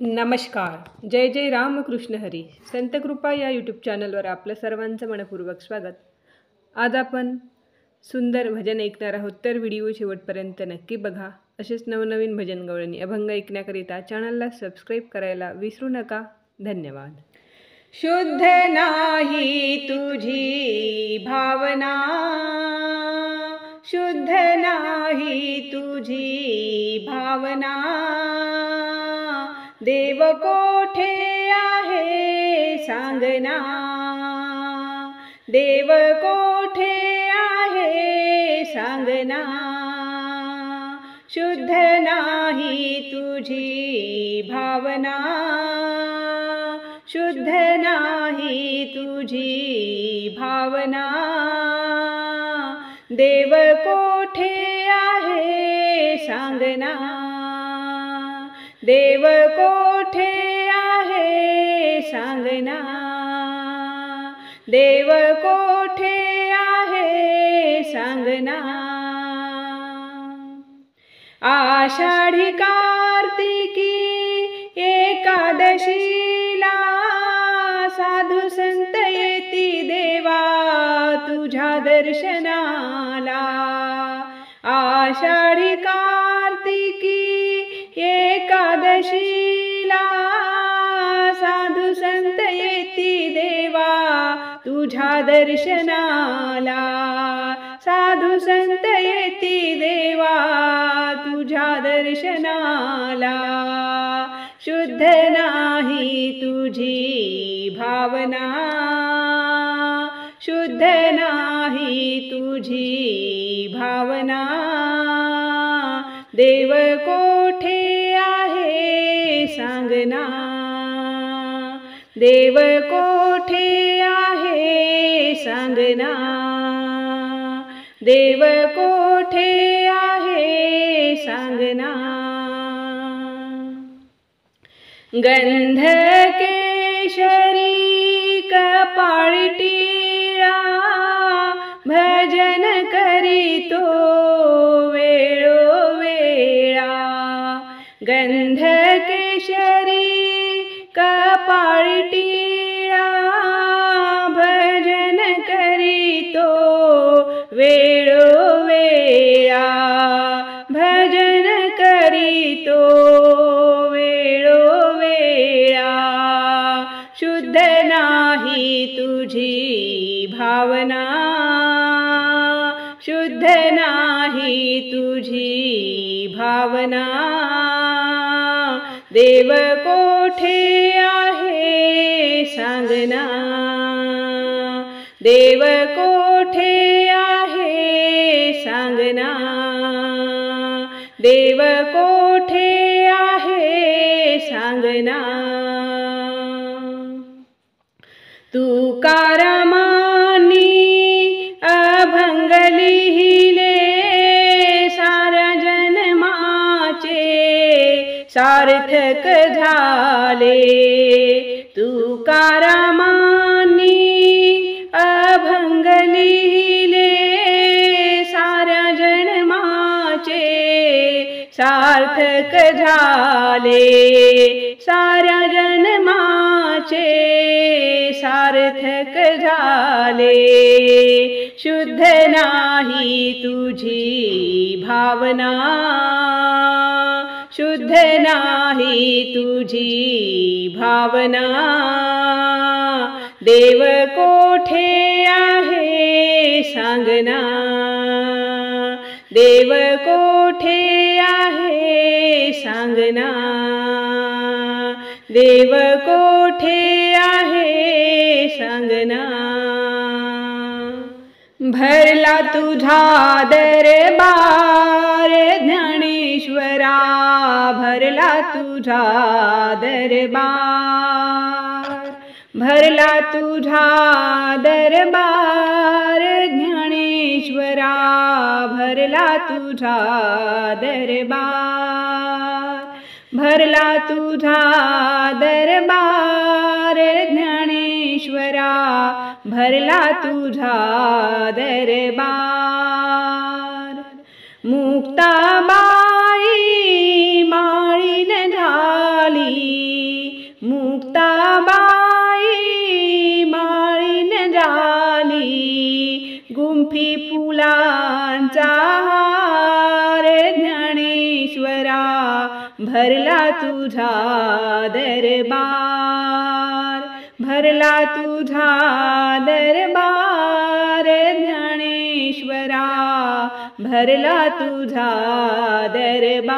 नमस्कार. जय जय रामकृष्ण हरी. संत कृपा या यूट्यूब चॅनलवर आपलं सर्वांचं मनपूर्वक स्वागत. आज आपण सुंदर भजन ऐकणार आहोत, तर व्हिडिओ शेवटपर्यंत नक्की बघा. असेच नवनवीन भजन गवळणी अभंग ऐकण्याकरिता चॅनलला सबस्क्राईब करायला विसरू नका. धन्यवाद. शुद्ध नाही तुझी भावना, शुद्ध नाही तुझी भावना, देव कोठे आहे सांगना, देव कोठे आहे सांगना. शुद्ध नाही तुझी भावना, शुद्ध नाही तुझी भावना, देव कोठे आहे सांगना, देव कोठे आहे सांगना, देव कोठे आहे सांगना. आषाढी कार्तिकी एकादशीला साधू संत येती देवा तुझ्या दर्शनाला. आषाढी कार्तिकी एकादशीला साधू संत येती देवा तुझ्या दर्शनाला. साधू संत येती देवा तुझ्या दर्शनाला. शुद्ध नाही तुझी भावना, शुद्ध नाही तुझी भावना, देव कोठे आहे सांगना, देव कोठे आहे सांगना, देव कोठे आहे सांगना. गंध केशरी कपाळी टिळा भजन करीतो वेळोवेळा. गंध केशरी कपाळी टिळा भजन करीतो वेळोवेळा. भजन करीतो वेळोवेळा. शुद्ध नाही तुझी भावना, शुद्ध नाही तुझी भावना, देव कोठे आहे सांगना, देव कोठे आहे सांगना, देव कोठे आहे सांगना. तुकारामांनी अभंग लिहिले साऱ्या जन्माचे सार्थक झाले. तुकारामांनी अभंग लिहिले साऱ्या जन्माचे सार्थक झाले. साऱ्या जन्माचे सार्थक झाले. शुद्ध नाही तुझी भावना, शुद्ध नाही तुझी भावना, देव कोठे आहे सांगना, देव कोठे आहे सांगना, देव कोठे आहे सांगना. भरला तुझा दरबार ज्ञानेश्वरा, भरला तुझा दरबार, भरला तुझा दरबार ज्ञानेश्वरा, भरला तुझा दरबार, भरला तुझा दरबार ज्ञानेश्वरा, भरला तुझा दरबार. मुक्ताबाई माळीन झाली गुंफी फुलांचा हार ज्ञानेश्वरा भरला तुझा दरबार, भरला तुझा दरबार ज्ञानेश्वरा भरला तुझा दरबार।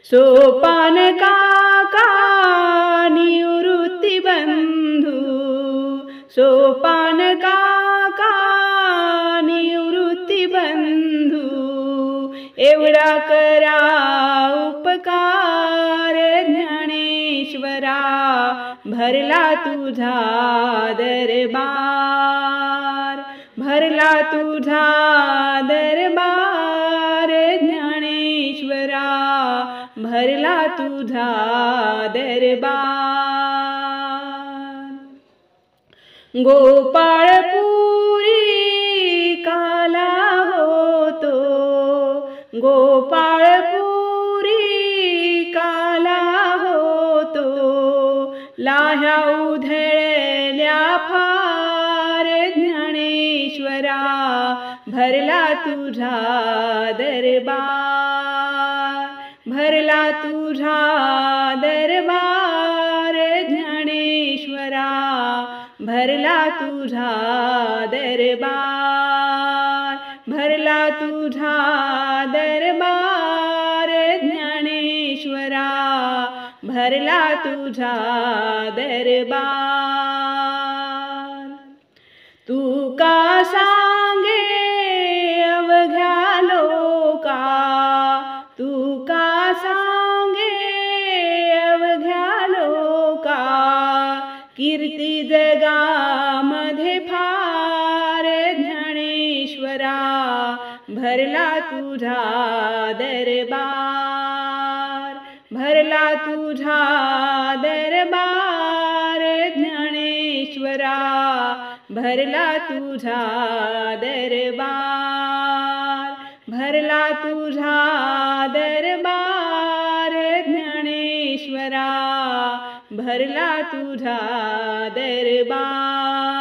सोपान काका निवृत्ती बंधू, सोपान काका निवृत्ती बंधू एवढा करा उपकार ज्ञानेश्वरा भरला तुझा दरबार, भरला तुझा दरबार ज्ञानेश्वरा भरला तुझा दरबार। गोपाळपुरी काला होतो, गोपाळपुरी काला होतो लाह्या उधळल्या फार ज्ञानेश्वरा भरला तुझा दरबार, भरला तुझा दरबार ज्ञानेश्वरा भरला तुझा दरबार, भरला तुझा दरबार ज्ञानेश्वरा भरला तुझा दरबार। तू का सांगे अवघ्या लोका, तू का सांगे अवघ्या लोका कीर्ती जगामध्ये फार ज्ञानेश्वरा भरला तुझा दरबार, भरला तुझा दरबार ज्ञानेश्वरा भरला तुझा दरबार, भरला तुझा दरबार ज्ञानेश्वरा भरला तुझा दरबार।